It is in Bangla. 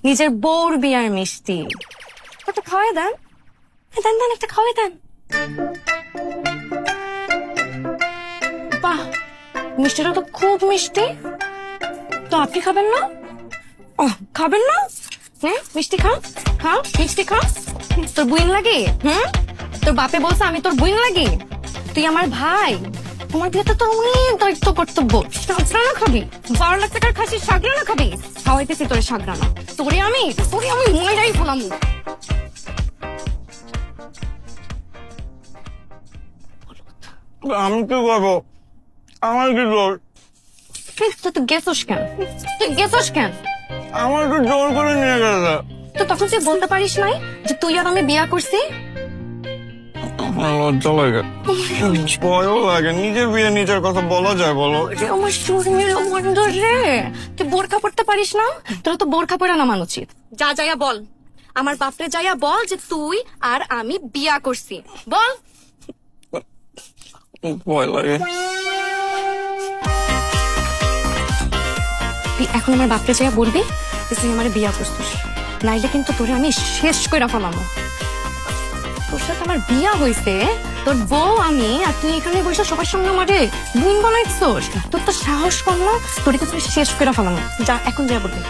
নিজের বউর বিয়ার মিষ্টি। একটা খাওয়াই দেন, দেন দেন, একটা খাওয়াই দেন। বাহ, মিষ্টিটা তো খুব মিষ্টি। তো আপনি খাবেন না? খাবেন না? হ্যাঁ, মিষ্টি খা, খা, মিষ্টি খা। তোর বুইন লাগে? তোর বাপে বলছে আমি তোর বুইন লাগি? তুই আমার ভাই, তোমার বিয়েতে তোর অনেক দায়িত্ব কর্তব্য। শাকরানা খাবি, 12 লাখ টাকার খাসি শাকরানা খাবি। খাওয়াইতেছি তোরে শাকরানা। তোরে আমি ময়রাই ফেলাম। আমি কি করবো? আমার কি দোষ? তুই গেছস কেন? তুই গেছস কেন? আমার তো জোর করে নিয়ে গেছে। তো তখন তুই বলতে পারিস নাই যে তুই আর আমি বিয়া করছি? আমার লজ্জা লাগে, ভয়ও লাগে। নিজের বিয়ে নিজের কথা বলা যায় বলো? আমার শরীরের বন্ধ রে, তুই বোরখা পড়তে পারিস না? তোর তো বোরখা পরে নামান উচিত। যা যাইয়া বল, আমার বাপরে যাইয়া বল যে তুই আর আমি বিয়া করছি। বল। ভয় লাগে। তুই এখন আমার বাপরে যাইয়া বলবি যে তুই আমার বিয়া করছিস, নাইলে কিন্তু তোরে আমি শেষ করে ফেলামো। তোর সাথে আমার বিয়া হয়েছে, তোর বউ আমি, আর তুই এখানে বসে সবার সামনে আমারে বোন বানাইছস। তোর তো সাহস কম না? তোর কিন্তু শেষ করে ফেলামো। যা এখন যা বলবি।